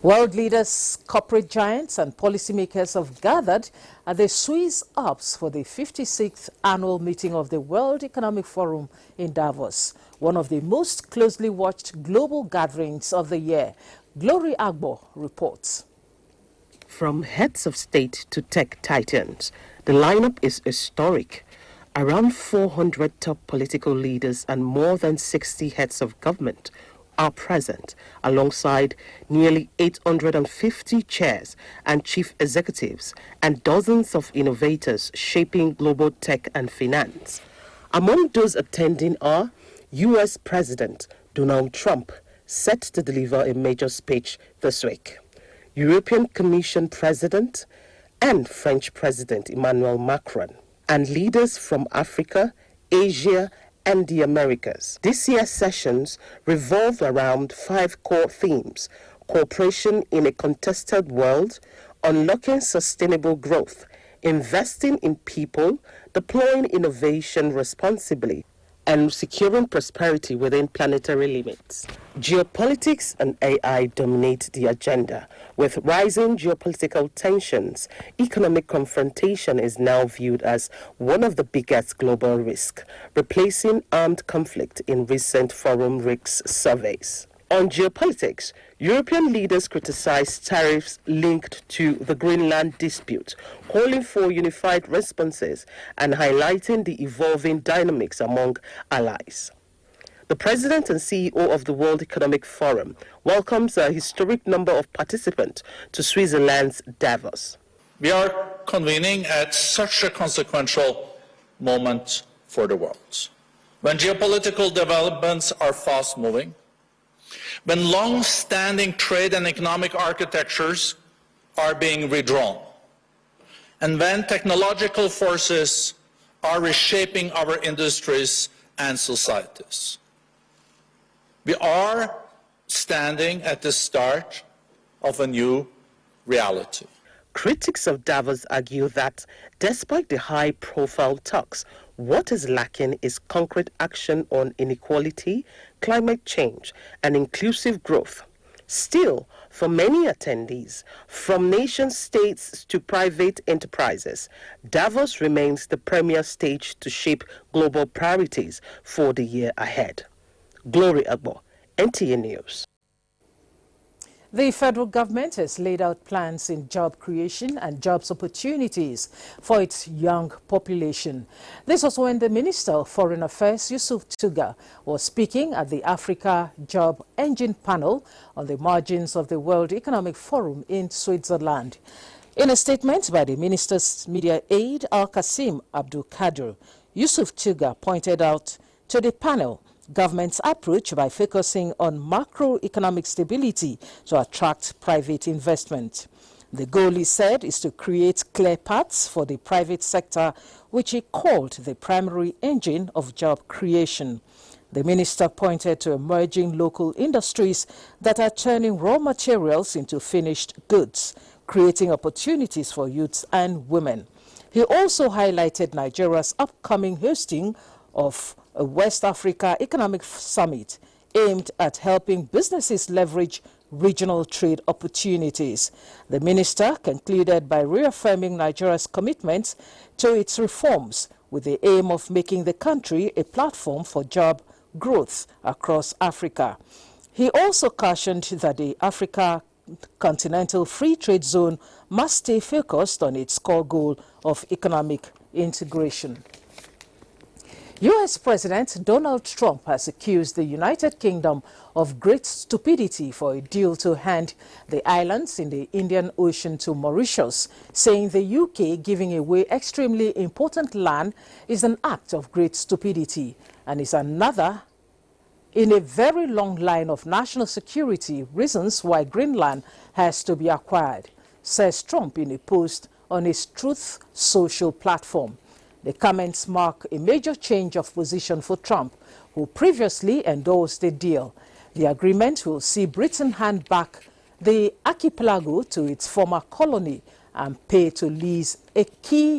World leaders, corporate giants and policymakers have gathered at the Swiss Alps for the 56th annual meeting of the World Economic Forum in Davos, one of the most closely watched global gatherings of the year. Glory Agbo reports. From heads of state to tech titans, the lineup is historic. Around 400 top political leaders and more than 60 heads of government are present, alongside nearly 850 chairs and chief executives and dozens of innovators shaping global tech and finance. Among those attending are U.S. President Donald Trump, set to deliver a major speech this week, European Commission President and French President Emmanuel Macron, and leaders from Africa, Asia, and the Americas. This year's sessions revolve around 5 core themes: cooperation in a contested world, unlocking sustainable growth, investing in people, deploying innovation responsibly, and securing prosperity within planetary limits. Geopolitics and AI dominate the agenda. With rising geopolitical tensions, economic confrontation is now viewed as one of the biggest global risks, replacing armed conflict in recent forum risks surveys. On geopolitics, European leaders criticized tariffs linked to the Greenland dispute, calling for unified responses and highlighting the evolving dynamics among allies. The president and CEO of the World Economic Forum welcomes a historic number of participants to Switzerland's Davos. We are convening at such a consequential moment for the world, when geopolitical developments are fast-moving, when long-standing trade and economic architectures are being redrawn, and when technological forces are reshaping our industries and societies. We are standing at the start of a new reality. Critics of Davos argue that despite the high-profile talks, what is lacking is concrete action on inequality, climate change, and inclusive growth. Still, for many attendees, from nation-states to private enterprises, Davos remains the premier stage to shape global priorities for the year ahead. Glory Agbo, NTA News. The federal government has laid out plans in job creation and jobs opportunities for its young population. This was when the Minister of Foreign Affairs, Yusuf Tuga, was speaking at the Africa Job Engine panel on the margins of the World Economic Forum in Switzerland. In a statement by the Minister's media aide, Al-Qasim Abdul Kadir, Yusuf Tuga pointed out to the panel government's approach by focusing on macroeconomic stability to attract private investment. The goal, he said, is to create clear paths for the private sector, which he called the primary engine of job creation. The minister pointed to emerging local industries that are turning raw materials into finished goods, creating opportunities for youths and women. He also highlighted Nigeria's upcoming hosting of a West Africa Economic Summit aimed at helping businesses leverage regional trade opportunities. The minister concluded by reaffirming Nigeria's commitment to its reforms with the aim of making the country a platform for job growth across Africa. He also cautioned that the Africa Continental Free Trade Zone must stay focused on its core goal of economic integration. U.S. President Donald Trump has accused the United Kingdom of great stupidity for a deal to hand the islands in the Indian Ocean to Mauritius, saying the UK giving away extremely important land is an act of great stupidity and is another in a very long line of national security reasons why Greenland has to be acquired, says Trump in a post on his Truth Social platform. The comments mark a major change of position for Trump, who previously endorsed the deal. The agreement will see Britain hand back the archipelago to its former colony and pay to lease a key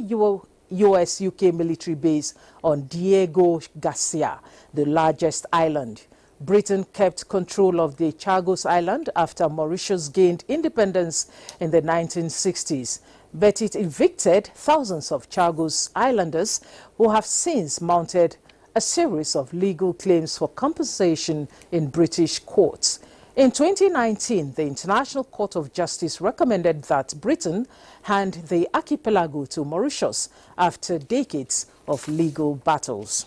US-UK military base on Diego Garcia, the largest island. Britain kept control of the Chagos Island after Mauritius gained independence in the 1960s, but it evicted thousands of Chagos Islanders who have since mounted a series of legal claims for compensation in British courts. In 2019, the International Court of Justice recommended that Britain hand the archipelago to Mauritius after decades of legal battles.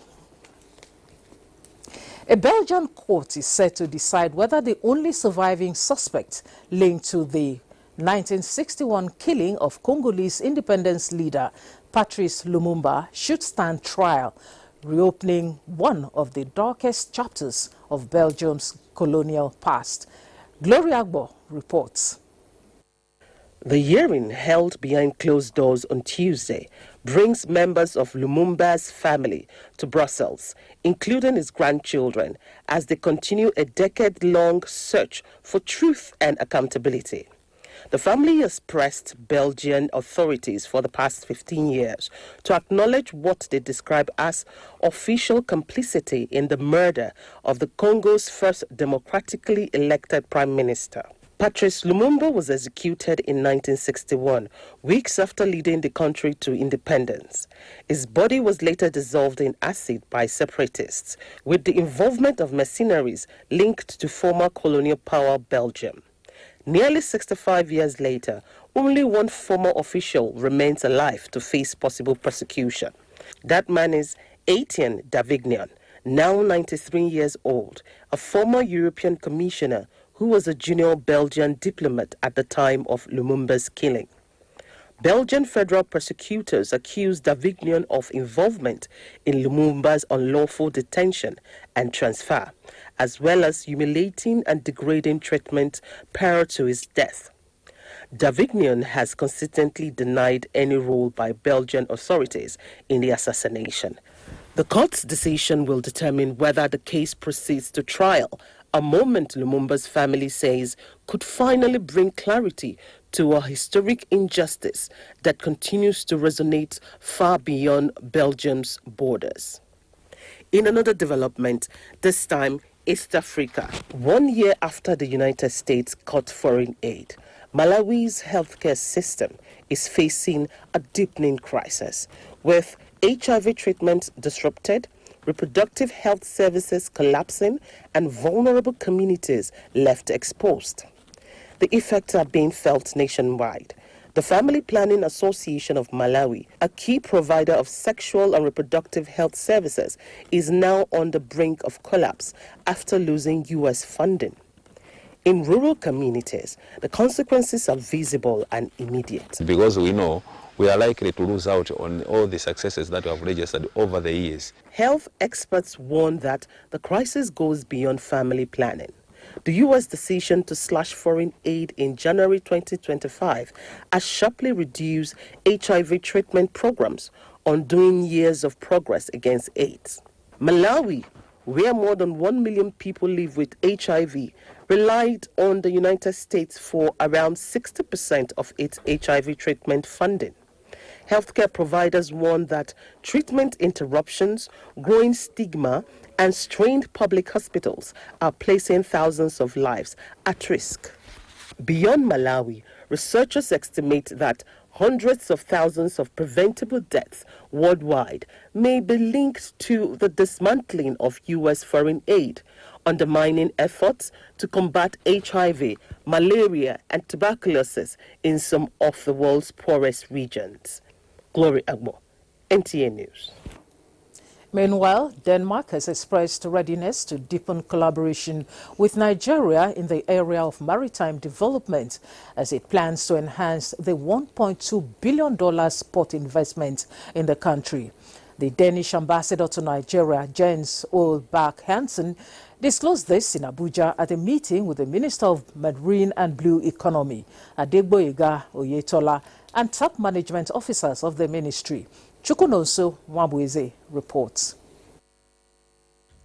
A Belgian court is set to decide whether the only surviving suspect linked to the 1961 killing of Congolese independence leader Patrice Lumumba should stand trial, reopening one of the darkest chapters of Belgium's colonial past. Gloria Agbo reports. The hearing, held behind closed doors on Tuesday, brings members of Lumumba's family to Brussels, including his grandchildren, as they continue a decade-long search for truth and accountability. The family has pressed Belgian authorities for the past 15 years to acknowledge what they describe as official complicity in the murder of the Congo's first democratically elected prime minister. Patrice Lumumba was executed in 1961, weeks after leading the country to independence. His body was later dissolved in acid by separatists, with the involvement of mercenaries linked to former colonial power Belgium. Nearly 65 years later, only one former official remains alive to face possible persecution. That man is Etienne Davignon, now 93 years old, a former European commissioner who was a junior Belgian diplomat at the time of Lumumba's killing. Belgian federal prosecutors accused Davignon of involvement in Lumumba's unlawful detention and transfer, as well as humiliating and degrading treatment prior to his death. Davignon has consistently denied any role by Belgian authorities in the assassination. The court's decision will determine whether the case proceeds to trial, a moment Lumumba's family says could finally bring clarity to a historic injustice that continues to resonate far beyond Belgium's borders. In another development, this time East Africa, 1 year after the United States cut foreign aid, Malawi's healthcare system is facing a deepening crisis, with HIV treatment disrupted, reproductive health services collapsing, and vulnerable communities left exposed. The effects are being felt nationwide. The Family Planning Association of Malawi, a key provider of sexual and reproductive health services, is now on the brink of collapse after losing U.S. funding. In rural communities, the consequences are visible and immediate. Because we know we are likely to lose out on all the successes that we have registered over the years. Health experts warn that the crisis goes beyond family planning. The U.S. decision to slash foreign aid in January 2025 has sharply reduced HIV treatment programs, undoing years of progress against AIDS. Malawi, where more than 1 million people live with HIV, relied on the United States for around 60% of its HIV treatment funding. Healthcare providers warn that treatment interruptions, growing stigma, and strained public hospitals are placing thousands of lives at risk. Beyond Malawi, researchers estimate that hundreds of thousands of preventable deaths worldwide may be linked to the dismantling of U.S. foreign aid, undermining efforts to combat HIV, malaria, and tuberculosis in some of the world's poorest regions. Gloria Agbo, NTA News. Meanwhile, Denmark has expressed readiness to deepen collaboration with Nigeria in the area of maritime development as it plans to enhance the $1.2 billion port investment in the country. The Danish ambassador to Nigeria, Jens Olbach Hansen, disclosed this in Abuja at a meeting with the Minister of Marine and Blue Economy, Adegboyega Oyetola, and top management officers of the ministry. Chukwunonso Nwabweze reports.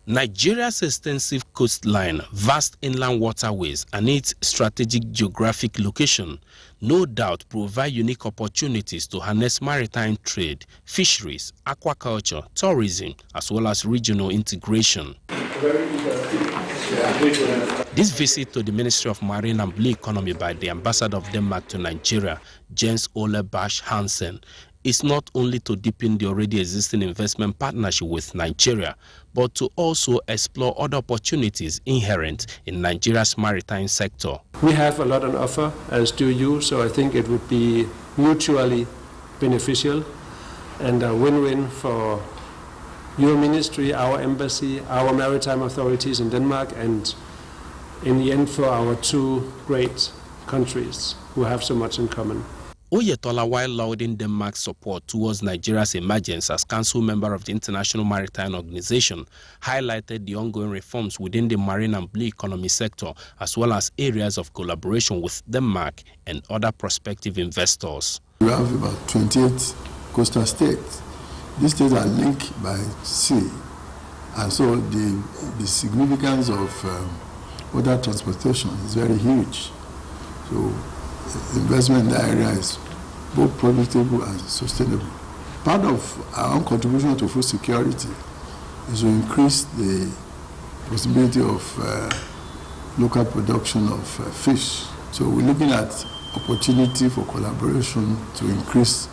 Nigeria's extensive coastline, vast inland waterways, and its strategic geographic location no doubt provide unique opportunities to harness maritime trade, fisheries, aquaculture, tourism, as well as regional integration. This visit to the Ministry of Marine and Blue Economy by the Ambassador of Denmark to Nigeria, Jens Ole Bach Hansen, is not only to deepen the already existing investment partnership with Nigeria, but to also explore other opportunities inherent in Nigeria's maritime sector. We have a lot on offer, as do you, so I think it would be mutually beneficial and a win-win for your ministry, our embassy, our maritime authorities in Denmark, and in the end for our two great countries who have so much in common. Oyetola, while lauding Denmark's support towards Nigeria's emergence as council member of the International Maritime Organization, highlighted the ongoing reforms within the marine and blue economy sector, as well as areas of collaboration with Denmark and other prospective investors. We have about 28 coastal states. These states are linked by sea, and so the significance of water transportation is very huge. So investment in the area is both profitable and sustainable. Part of our own contribution to food security is to increase the possibility of local production of fish. So we're looking at opportunity for collaboration to increase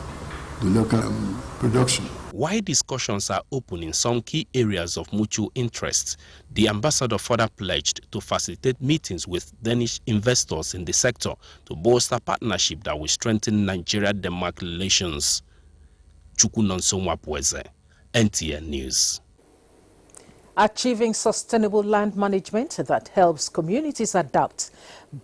the local production. While discussions are open in some key areas of mutual interest, the ambassador further pledged to facilitate meetings with Danish investors in the sector to bolster partnership that will strengthen Nigeria-Denmark relations. Chukunonsonwapweze, NTA News. Achieving sustainable land management that helps communities adapt,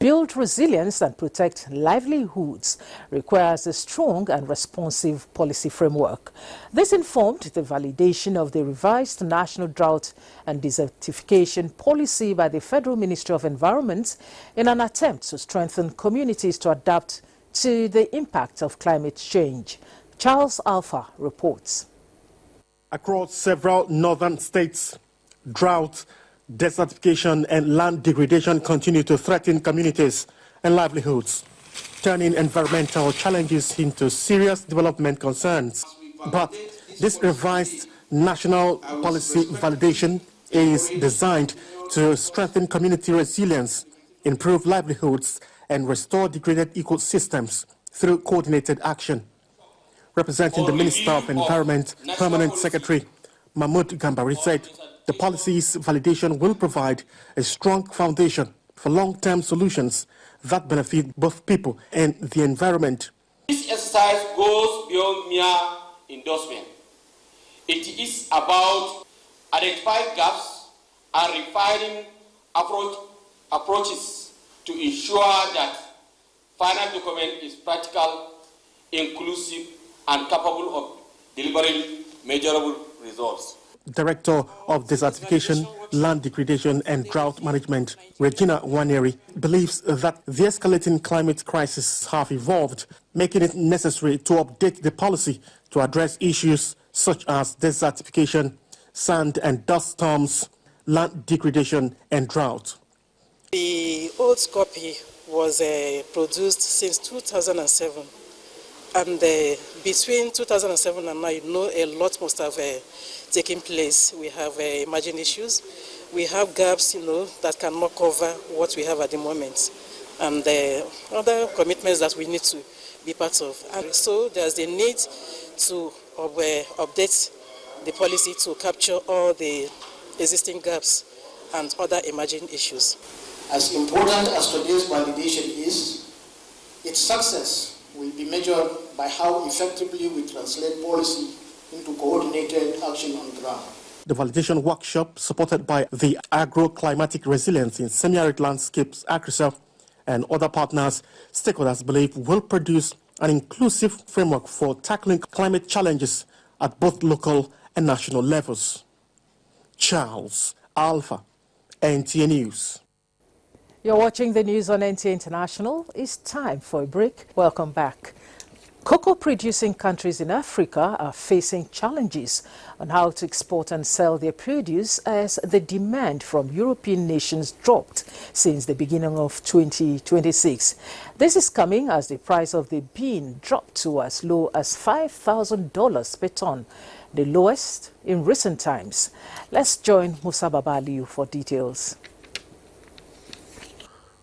build resilience and protect livelihoods requires a strong and responsive policy framework. This informed the validation of the revised National Drought and Desertification Policy by the Federal Ministry of Environment in an attempt to strengthen communities to adapt to the impact of climate change. Charles Alpha reports. Across several northern states, drought, desertification and land degradation continue to threaten communities and livelihoods, turning environmental challenges into serious development concerns. But this revised national policy validation is designed to strengthen community resilience, improve livelihoods and restore degraded ecosystems through coordinated action. Representing the Minister of Environment, Permanent Secretary Mahmoud Gambari said the policy's validation will provide a strong foundation for long-term solutions that benefit both people and the environment. This exercise goes beyond mere endorsement. It is about identifying gaps and refining approaches to ensure that final document is practical, inclusive, and capable of delivering measurable results. Director of Desertification, Land Degradation and Drought Management, Regina Waneri, believes that the escalating climate crisis have evolved, making it necessary to update the policy to address issues such as desertification, sand and dust storms, land degradation and drought. The old copy was produced since 2007. And between 2007 and now, a lot must have taken place. We have emerging issues. We have gaps, that cannot cover what we have at the moment. And other commitments that we need to be part of. And so there's the need to update the policy to capture all the existing gaps and other emerging issues. As important as today's validation is, its success will be measured by how effectively we translate policy into coordinated action on the ground. The validation workshop, supported by the Agro-Climatic Resilience in Semi-Arid Landscapes, AgriServe, and other partners, stakeholders believe will produce an inclusive framework for tackling climate challenges at both local and national levels. Charles Alpha, NTA News. You're watching the news on NTA International. It's time for a break. Welcome back. Cocoa producing countries in Africa are facing challenges on how to export and sell their produce as the demand from European nations dropped since the beginning of 2026. This is coming as the price of the bean dropped to as low as $5,000 per ton, the lowest in recent times. Let's join Musa Babaliu for details.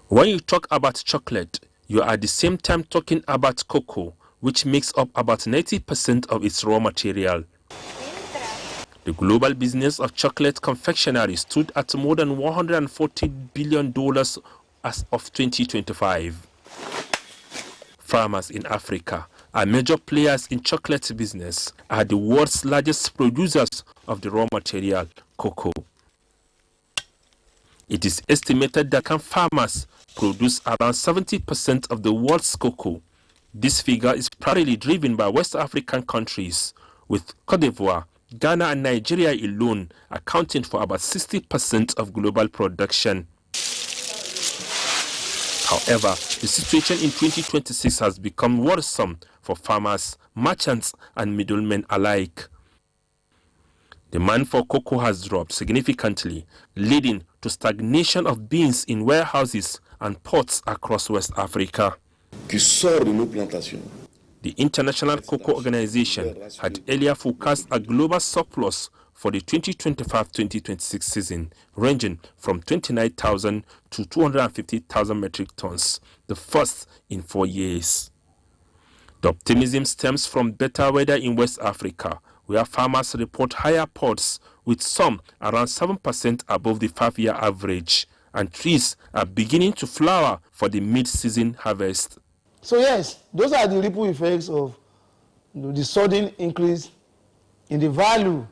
When you talk about chocolate, you are at the same time talking about cocoa, which makes up about 90% of its raw material. The global business of chocolate confectionery stood at more than $140 billion as of 2025. Farmers in Africa are major players in chocolate business, are the world's largest producers of the raw material, cocoa. It is estimated that farmers produce around 70% of the world's cocoa. This figure is primarily driven by West African countries, with Cote d'Ivoire, Ghana and Nigeria alone accounting for about 60% of global production. However, the situation in 2026 has become worrisome for farmers, merchants and middlemen alike. Demand for cocoa has dropped significantly, leading to stagnation of beans in warehouses and ports across West Africa. The International Cocoa Organization had earlier forecast a global surplus for the 2025-2026 season, ranging from 29,000 to 250,000 metric tons, the first in 4 years. The optimism stems from better weather in West Africa, where farmers report higher pods, with some around 7% above the 5-year average, and trees are beginning to flower for the mid-season harvest. So yes, those are the ripple effects of the sudden increase in the value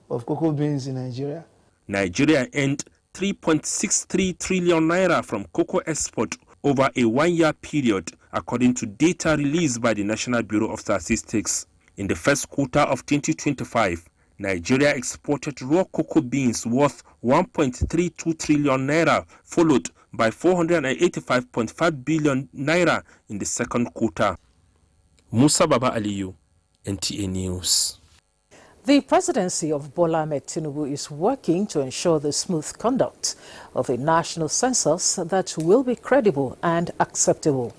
of cocoa beans in Nigeria. Nigeria earned 3.63 trillion naira from cocoa export over a 1-year period, according to data released by the National Bureau of Statistics. In the first quarter of 2025, Nigeria exported raw cocoa beans worth 1.32 trillion naira, followed by 485.5 billion naira in the second quarter. Musa Baba Aliyu, NTA News. The presidency of Bola Ahmed Tinubu is working to ensure the smooth conduct of a national census that will be credible and acceptable.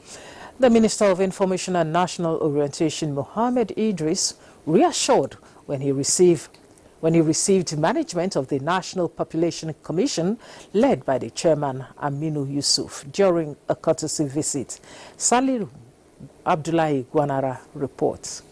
The Minister of Information and National Orientation, Mohammed Idris, reassured when he received management of the National Population Commission led by the chairman Aminu Yusuf during a courtesy visit. Saliru Abdullahi Gwanara reports.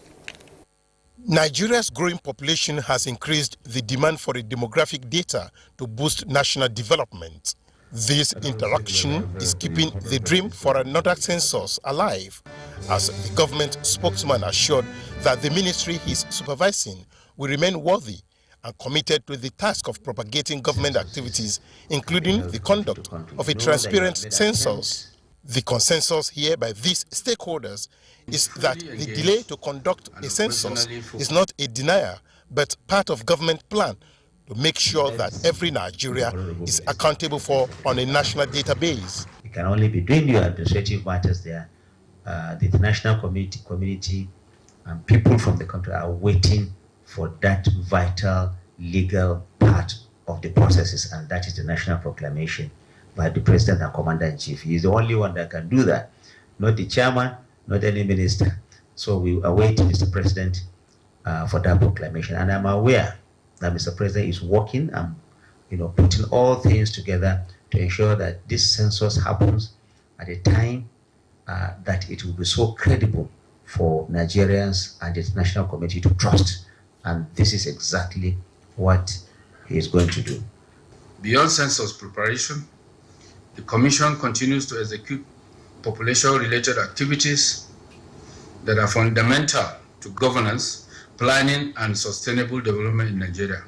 Nigeria's growing population has increased the demand for demographic data to boost national development. This interaction is keeping the dream for another census alive, as the government spokesman assured that the ministry he's supervising will remain worthy and committed to the task of propagating government activities, including the conduct of a transparent census. The consensus here by these stakeholders is that the delay to conduct a census is not a denial, but part of government plan to make sure that every Nigeria is accountable for on a national database. It can only be doing your administrative matters there. The international community and people from the country are waiting for that vital legal part of the processes, and that is the national proclamation by the President and Commander-in-Chief. He is the only one that can do that, not the chairman, not any minister. So we await Mr. President for that proclamation. And I'm aware that Mr. President is working and putting all things together to ensure that this census happens at a time that it will be so credible for Nigerians and the international community to trust. And this is exactly what he is going to do. Beyond census preparation, the Commission continues to execute population-related activities that are fundamental to governance, planning, and sustainable development in Nigeria.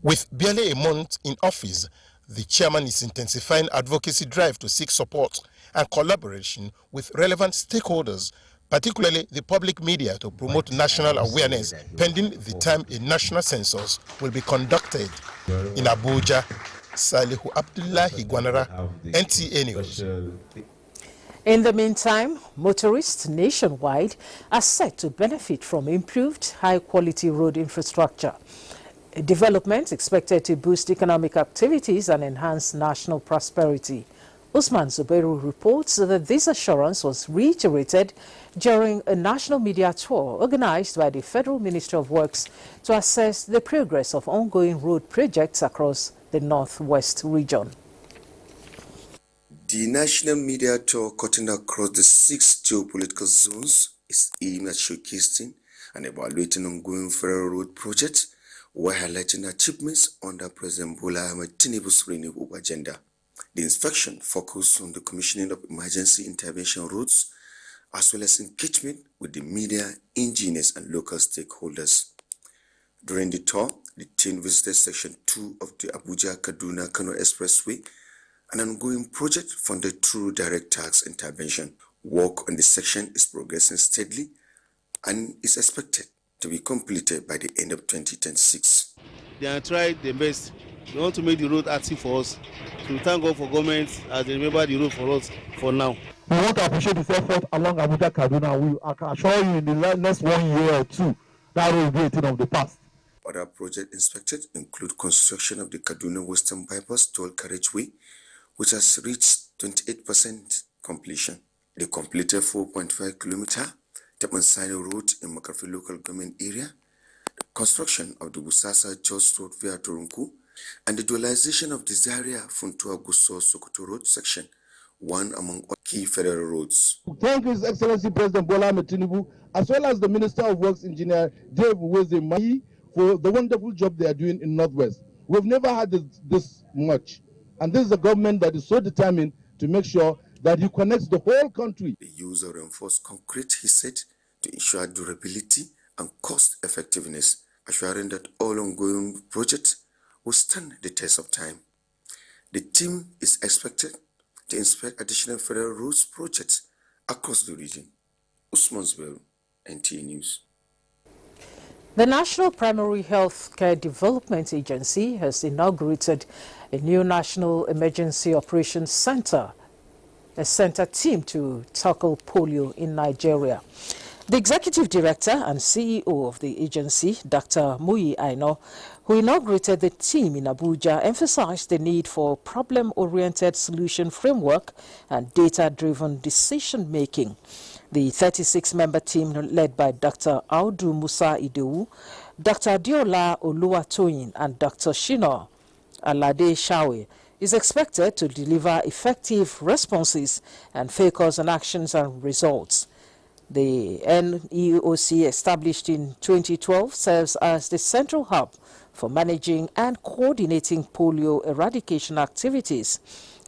With barely a month in office, the chairman is intensifying advocacy drive to seek support and collaboration with relevant stakeholders, particularly the public media, to promote national awareness pending the time a national census will be conducted. In Abuja, Salihu Abdullahi Gwanara, NTA News. In the meantime, motorists nationwide are set to benefit from improved high-quality road infrastructure. A development expected to boost economic activities and enhance national prosperity. Usman Zubairu reports that this assurance was reiterated during a national media tour organized by the Federal Ministry of Works to assess the progress of ongoing road projects across the Northwest region. The national media tour cutting across the 6 geopolitical zones is aimed at showcasing and evaluating ongoing federal road projects while highlighting achievements under President Bola Ahmed Tinubu's renewable agenda. The inspection focused on the commissioning of emergency intervention routes as well as engagement with the media, engineers and local stakeholders. During the tour, the team visited Section 2 of the Abuja-Kaduna-Kano Expressway, an ongoing project funded through direct tax intervention. Work on the section is progressing steadily and is expected to be completed by the end of 2026. They have tried their best. They want to make the road active for us. So we thank God for government as they remember the road for us for now. We want to appreciate this effort along Abuja-Kaduna. I can assure you in the next 1 year or two, that will be a thing of the past. Other projects inspected include construction of the Kaduna Western Bypass toll carriageway, which has reached 28% completion. The completed 4.5 kilometer Tapansani Road in Makafi local government area, the construction of the Busasa-Jos Road via Turunku, and the dualization of the Zaria-Funtua-Gusau-Sokoto Road section, one among key federal roads. Thank His Excellency President Bola Ahmed Tinubu, as well as the Minister of Works Engineer Dave Uweze-Mayi, for the wonderful job they are doing in Northwest. We've never had this much. And this is a government that is so determined to make sure that he connects the whole country. The use of reinforced concrete, he said, to ensure durability and cost effectiveness, assuring that all ongoing projects will stand the test of time. The team is expected to inspect additional federal roads projects across the region. Usman Zubel, NTA News. The National Primary Health Care Development Agency has inaugurated a new National Emergency Operations Center, a center team to tackle polio in Nigeria. The Executive Director and CEO of the agency, Dr. Muyi Aino, who inaugurated the team in Abuja, emphasized the need for problem-oriented solution framework and data-driven decision-making. The 36-member team, led by Dr. Audu Musa Idowu, Dr. Diola Oluwatoyin, and Dr. Shino Alade Shawe, is expected to deliver effective responses and focus on actions and results. The NEOC, established in 2012, serves as the central hub for managing and coordinating polio eradication activities.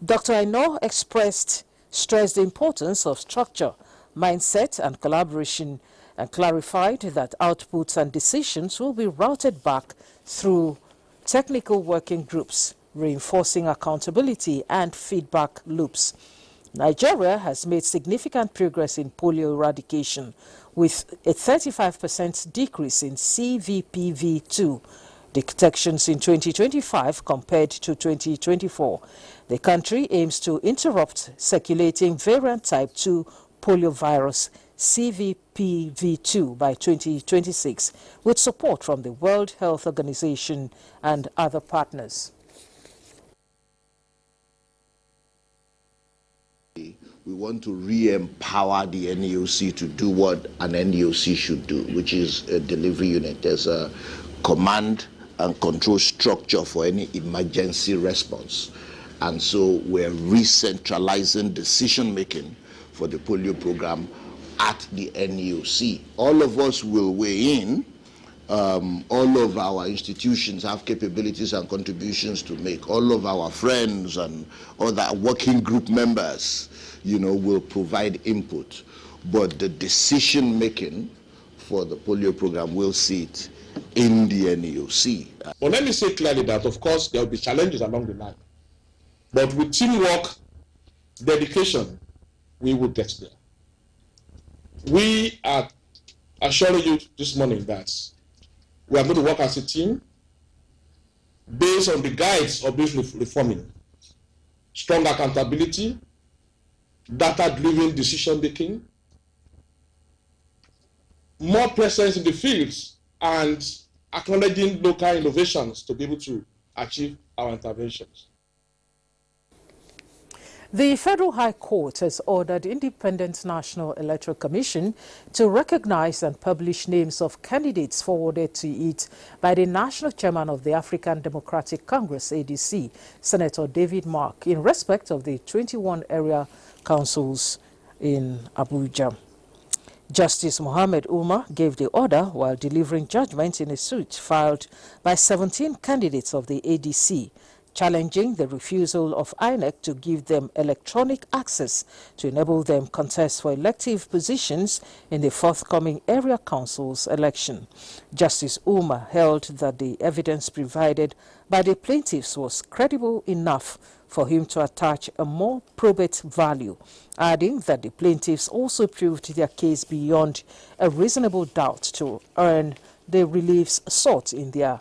Dr. Aino stressed the importance of structure, mindset and collaboration, and clarified that outputs and decisions will be routed back through technical working groups, reinforcing accountability and feedback loops. Nigeria has made significant progress in polio eradication, with a 35% decrease in CVPV2 detections in 2025 compared to 2024. The country aims to interrupt circulating variant type 2 poliovirus CVPV2 by 2026, with support from the World Health Organization and other partners. We want to re-empower the NEOC to do what an NEOC should do, which is a delivery unit. There's a command and control structure for any emergency response. And so we're re-centralizing decision-making for the polio program at the NEOC. All of us will weigh in. All of our institutions have capabilities and contributions to make. All of our friends and other working group members, will provide input. But the decision making for the polio program will sit in the NEOC. Well, let me say clearly that, of course, there will be challenges along the line. But with teamwork, dedication, we will get there. We are assuring you this morning that we are going to work as a team based on the guides of this reforming. Strong accountability, data-driven decision-making, more presence in the fields, and acknowledging local innovations to be able to achieve our interventions. The Federal High Court has ordered Independent National Electoral Commission to recognize and publish names of candidates forwarded to it by the National Chairman of the African Democratic Congress, ADC, Senator David Mark, in respect of the 21 area councils in Abuja. Justice Mohammed Umar gave the order while delivering judgment in a suit filed by 17 candidates of the ADC, challenging the refusal of INEC to give them electronic access to enable them contest for elective positions in the forthcoming area council's election. Justice Umar held that the evidence provided by the plaintiffs was credible enough for him to attach a more probate value, adding that the plaintiffs also proved their case beyond a reasonable doubt to earn the reliefs sought in their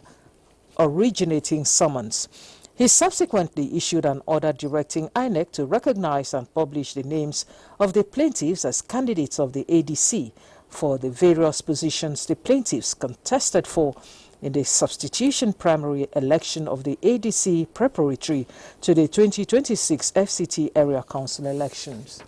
originating summons. He subsequently issued an order directing INEC to recognize and publish the names of the plaintiffs as candidates of the ADC for the various positions the plaintiffs contested for in the substitution primary election of the ADC preparatory to the 2026 FCT Area Council elections.